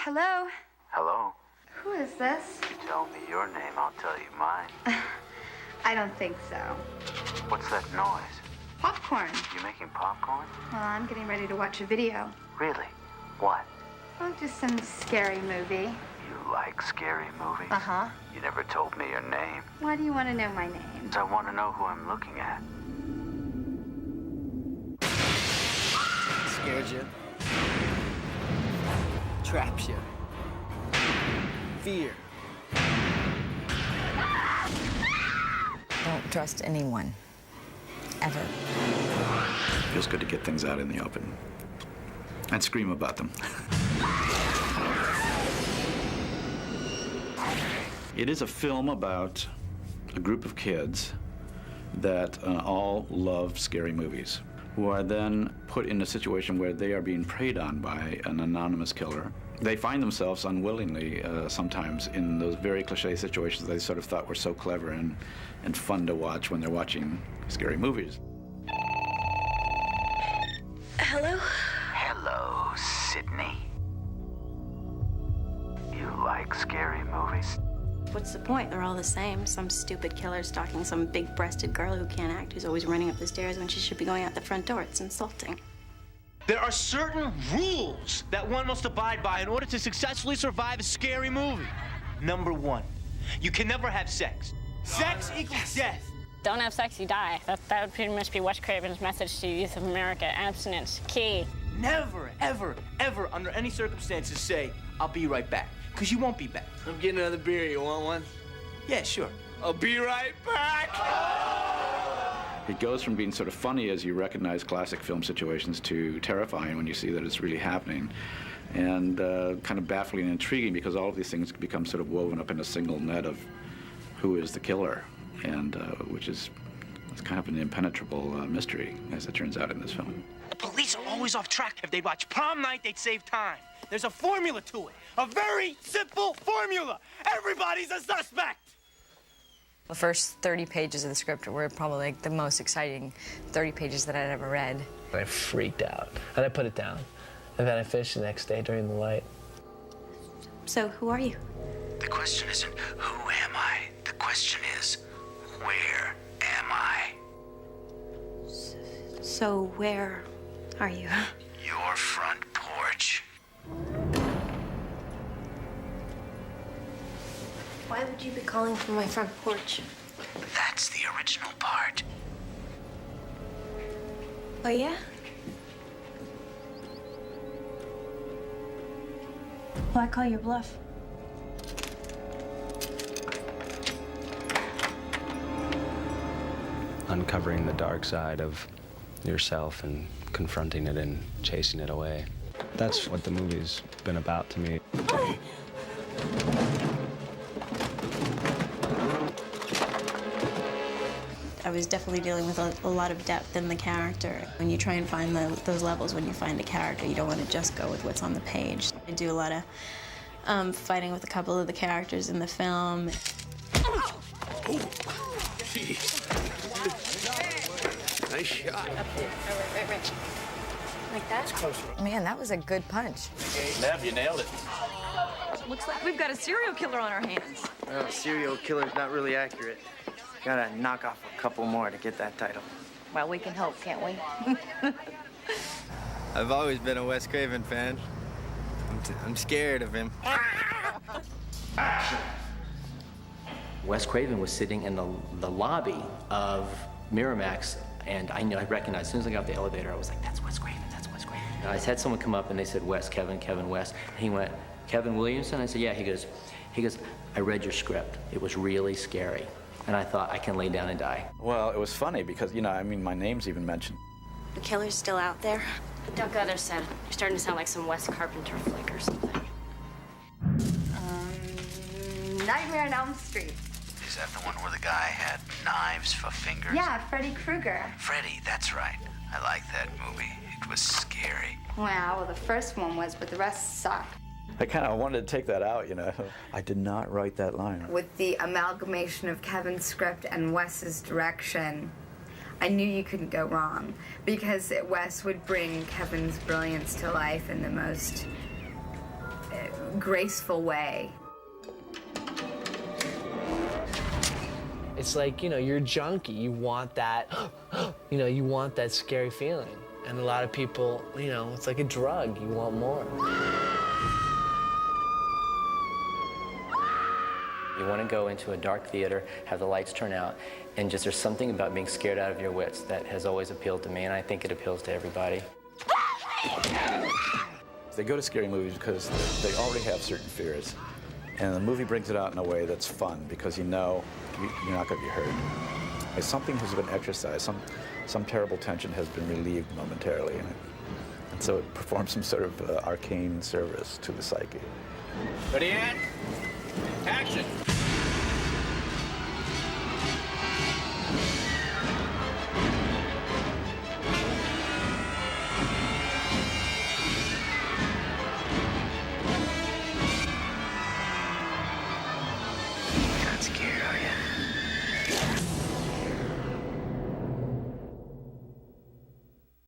Hello? Hello? Who is this? You tell me your name, I'll tell you mine. I don't think so. What's that noise? Popcorn. You making popcorn? Well, I'm getting ready to watch a video. Really? What? Oh, just some scary movie. You like scary movies? Uh-huh. You never told me your name. Why do you want to know my name? I want to know who I'm looking at. Scared you. Traps you. Fear. Don't trust anyone. Ever. Feels good to get things out in the open and scream about them. It is a film about a group of kids that all love scary movies, who are then put in a situation where they are being preyed on by an anonymous killer. They find themselves unwillingly sometimes in those very cliche situations they sort of thought were so clever and fun to watch when they're watching scary movies. Hello? Hello, Sydney. You like scary movies? What's the point? They're all the same. Some stupid killer stalking some big-breasted girl who can't act, who's always running up the stairs when she should be going out the front door. It's insulting. There are certain rules that one must abide by in order to successfully survive a scary movie. Number one, you can never have sex. Sex equals death. Don't have sex, you die. That would pretty much be Wes Craven's message to youth of America. Abstinence, key. Never, ever, ever, under any circumstances, say, I'll be right back. Because you won't be back. I'm getting another beer. You want one? Yeah, sure. I'll be right back. It goes from being sort of funny as you recognize classic film situations to terrifying when you see that it's really happening, and kind of baffling and intriguing because all of these things become sort of woven up in a single net of who is the killer, and which is it's kind of an impenetrable mystery, as it turns out in this film. The police are always off track. If they'd watch prom night, they'd save time. There's a formula to it. A very simple formula. Everybody's a suspect. The first 30 pages of the script were probably like the most exciting 30 pages that I'd ever read. I freaked out, and I put it down. And then I fished the next day during the light. So, who are you? The question isn't, who am I? The question is, where am I? So, where are you? Your front porch. Why would you be calling from my front porch? That's the original part. Oh, yeah? Well, I call your bluff. Uncovering the dark side of yourself and confronting it and chasing it away. That's what the movie's been about to me. I was definitely dealing with a lot of depth in the character. When you try and find those levels, when you find a character, you don't want to just go with what's on the page. I do a lot of fighting with a couple of the characters in the film. Oh, jeez. Nice shot. Right. Like that? Man, that was a good punch. Nev, you nailed it. Looks like we've got a serial killer on our hands. Well, serial killer's not really accurate. Gotta knock off a couple more to get that title. Well, we can hope, can't we? I've always been a Wes Craven fan. I'm scared of him. Wes Craven was sitting in the lobby of Miramax, and I recognized, as soon as I got off the elevator, I was like, that's Wes Craven, that's Wes Craven. And I had someone come up and they said, Wes, Kevin, Wes. And he went, Kevin Williamson? I said, yeah. He goes, I read your script. It was really scary. And I thought, I can lay down and die. Well, it was funny because, I mean, my name's even mentioned. The killer's still out there? Don't go there, Seth. You're starting to sound like some Wes Carpenter flick or something. Nightmare on Elm Street. Is that the one where the guy had knives for fingers? Yeah, Freddy Krueger. Freddy, that's right. I like that movie. It was scary. Well, the first one was, but the rest sucked. I kind of wanted to take that out, I did not write that line. With the amalgamation of Kevin's script and Wes's direction, I knew you couldn't go wrong, because Wes would bring Kevin's brilliance to life in the most graceful way. It's like, you know, you're a junkie. You want that, you know, you want that scary feeling. And a lot of people, you know, it's like a drug. You want more. You want to go into a dark theater, have the lights turn out, and just there's something about being scared out of your wits that has always appealed to me, and I think it appeals to everybody. They go to scary movies because they already have certain fears. And the movie brings it out in a way that's fun because you know you're not going to be hurt. Like something has been exercised, some terrible tension has been relieved momentarily, and so it performs some sort of arcane service to the psyche. Ready, and action! Not scared, are you?